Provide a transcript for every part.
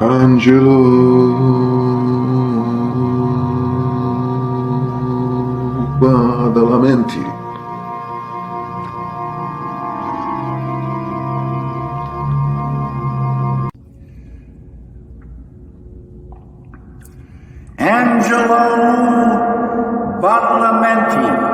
Angelo Badalamenti. Angelo Badalamenti.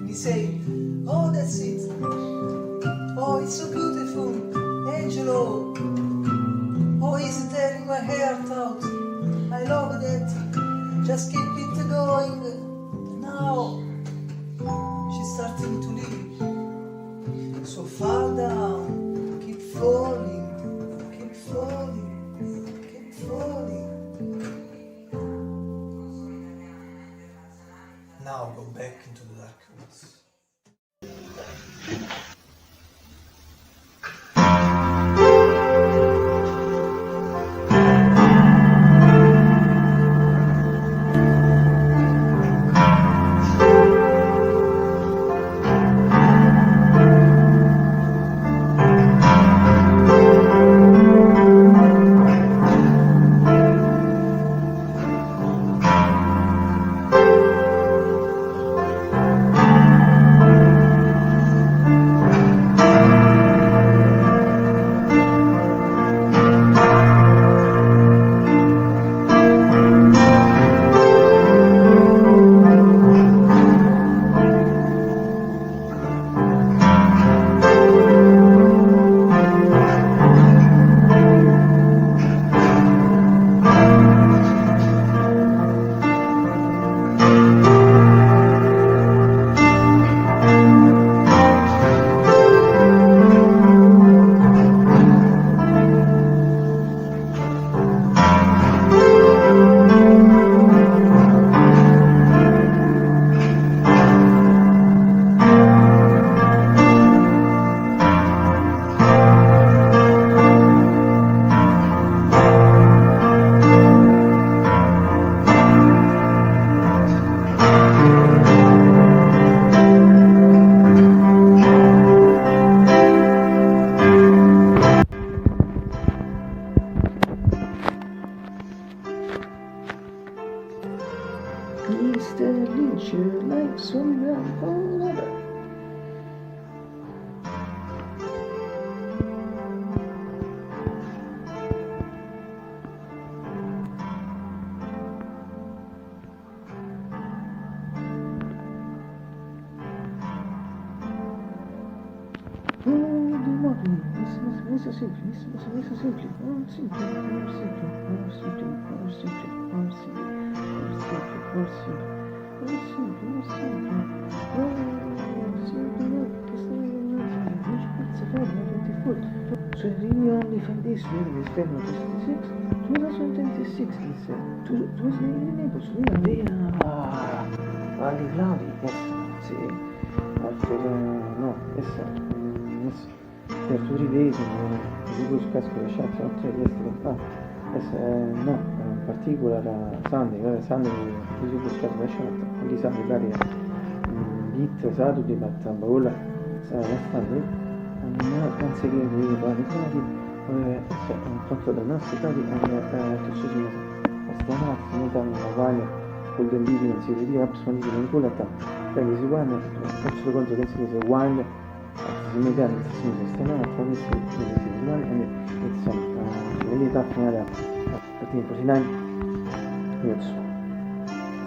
We say, oh, that's it. Oh, it's so beautiful. Angelo. Oh, he's tearing my heart out. I love that. Just keep it going. Now, she's starting to leave. So far down. Keep falling. Keep falling. Keep falling. Now go back into the darkness. Mr. Lynch, your life's on forever. Isso simples, isso simples, So you only find this really is February 26, 2026, he said. It was in Naples, Ali Vladi, yes, sì, no, yes, per tu rivedi, di cui casco le sciacche, oltre di essere qua, no, in particolare Sunday, di cui casco le sciacche, di Sunday, vari, bit, sadu, di battabola, Sunday, non si chiede di qualità, fatto da nostri stati, tu si chiede, stiamo finendo uguale, con del video non si vede, absolutamente vincolata, perché si guarda, faccio conto che si chiede one, si mette alla stessa sistema, attraverso le visuali, e iniziamo a vedere finale a tempo, si dai, io so,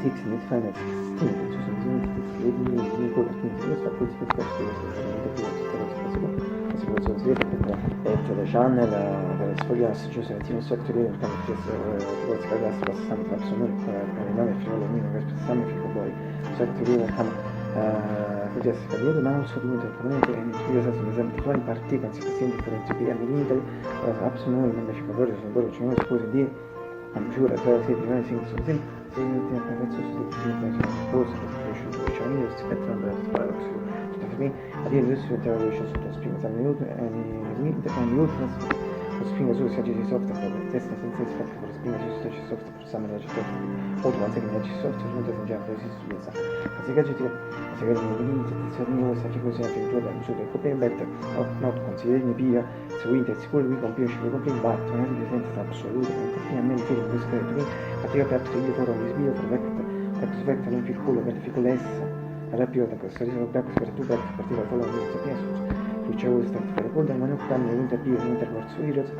6 minutes, 5 minutes, 16 minutes, ci sono 10 minutes, 20 minutes, di quello, quindi questo è questo che si può vedere perché the channel per sfogliarsi ci sono un sacco di cose che si può passare persone non è fino all'omino che spessamo fico poi un sacco di cose che si vedere ma non so di molto componente e io so per esempio quali parti con si differenti di militari assolutamente non fico poi sono loro ci sono cose di amgiura tra se di noi si sono sempre prezzo si di cose che si cresce diciamo io si mettono per fare me, I didn't listen to television so to speak with a minute and minutes con spinga su si agita i software per testa senza specchio con spinga su si agita i software per esame della città oltre a seguire il software giunto a già per esistenza così gadget si vede nei limiti di questa figura sempre in due da misura e copia in beta not consideri pia su Windows sicuro qui compie uscire compie in batto non è senza assoluto non compie a me il film questo è qui fatica per altri io fuori di sbio perfetto non piccolo per piccolezza rapido da questo riso per tu per partire con la mia piace ricevo stati per ricorda ma non fanno niente più niente verso Heroes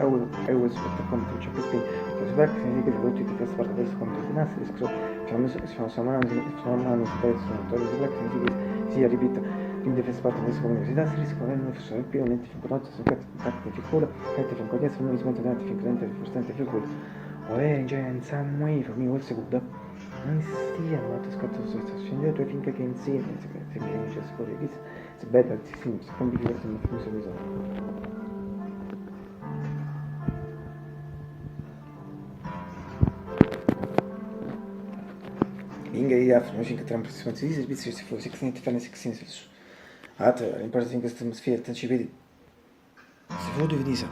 I was come tu c'è più per svec significa che tutti ti fai parte del secondo di nassi discro sono samani spesso non togli svec significa sia ripeto quindi fai parte del secondo università si rischia non fosse più niente fin con su che ti culo e ti fin con dietro non smonta niente fin con forse più culo o in some way for me what's good non stia ma tu scatto su scendere finché che insieme se mi dice scuole it's better to think it's complicated than the future result. Inge die afternoon vind ik het ramp van deze beetje voor 16 dus. Later, in parte in questa atmosfera, dan ci vedi. Se vuoi di Disa.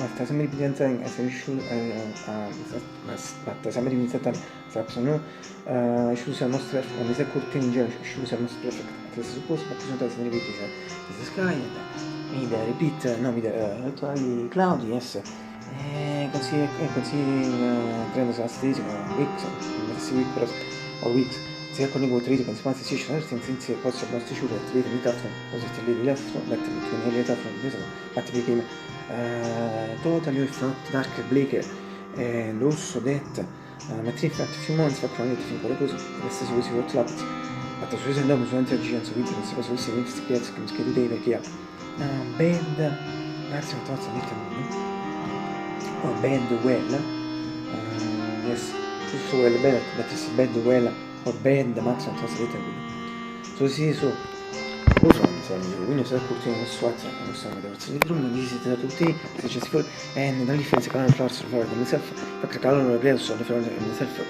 Asta sam evidența în esențiul asta sam evidența sapsonu șusa noastră analiza curtinge șusa noastră perfect asta se supus ma sunt altre ripetise questa scaglia mi da repeat no mi da attuali cloud yes così prendo la stessa Wix si Wix o Wix se con i motori con spazio si c'è senza posso nostri sciure attività di tasto così ti lì left metti in realtà from this attività totally front dark bleaker rosso detta metti in fact few months fa chronic fin con così questa si usa per laptop ma tu sei andato su intelligenza video non si può usare questi piazze che mi schedi dei perché ha band grazie a tozza di tempo o band well yes tutto well bene metti band well o band max a tozza di tempo so sì so quindi se curtino lo swat non so da verso di drum non visita tutti se c'è si e non li fai secondo il forza for myself perché callo lo preso le fronte myself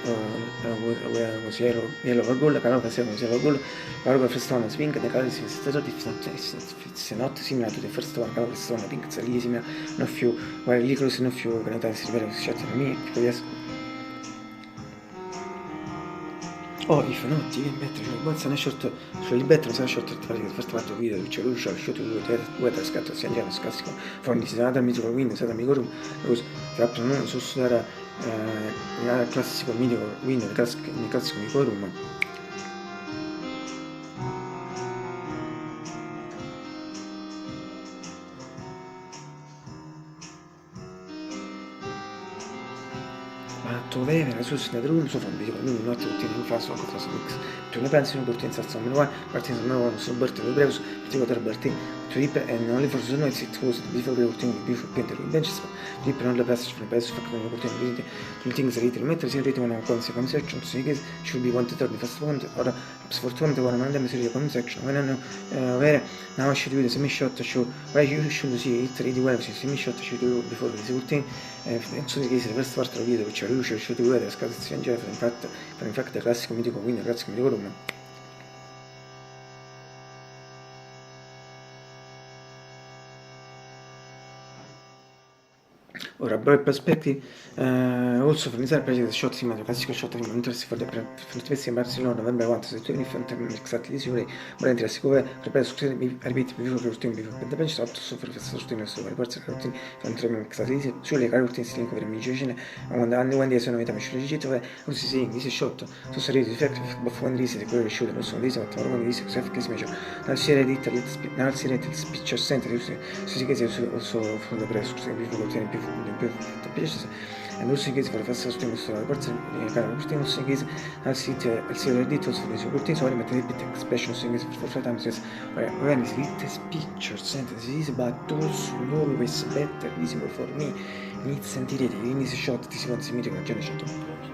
was yellow goal callo che sia yellow goal callo che festone swing da callo si stato di se not simile to the first one callo che sono pink salissima no few where lì close no few che non tanto si vede che si chatta me tipo yes oh if not even better once a short should better so short the first part of video which will show to the weather scatter sia già scasco from this other musical windows da migorum because trap non so era il classico video windows classico migorum so veve, la sus da drun, so fan video, nu not tutti in flash of flash mix. Tu ne pensi un portin salsa meno, partin sa meno, so berte lo breus, ti go berti. Trip and only for the noise it was before the routine before Peter benches. Trip non la passage from the best fact of the opportunity to things a little meters in written on consequence section, so you guys should be wanted to the first one or sfortunatamente one man the series comment section. When I know where now I should do the semi shot to show where you should see it really well, semi shot should do before the routine. So the first part of the video which I usually should do the scarcity Jeff in fact the classic mitico winner, classic mitico room. Ora, broad perspective, also from inside project shot similar to classical shot film interest for the first in Barcelona November 1 to 20 exactly this way, but interest go prepare to repeat before routine before the bench up to suffer for routine so parts routine from training exactly sulle routine si link over musician and when they sono metà miscelo digito e così si this shot so sarà di effect but when this is the shoot no so this what when this is effect is measure dal serie di dal serie del picture center so si che also for the press before routine before the pieces and also in case for the first time so the parts kind of thing also in case I'll see the details for the routine so I make a bit expression so in case for times yes when is this picture sentence is but also always better visible for me inizia sentirete in this shot ti si consiglia con genere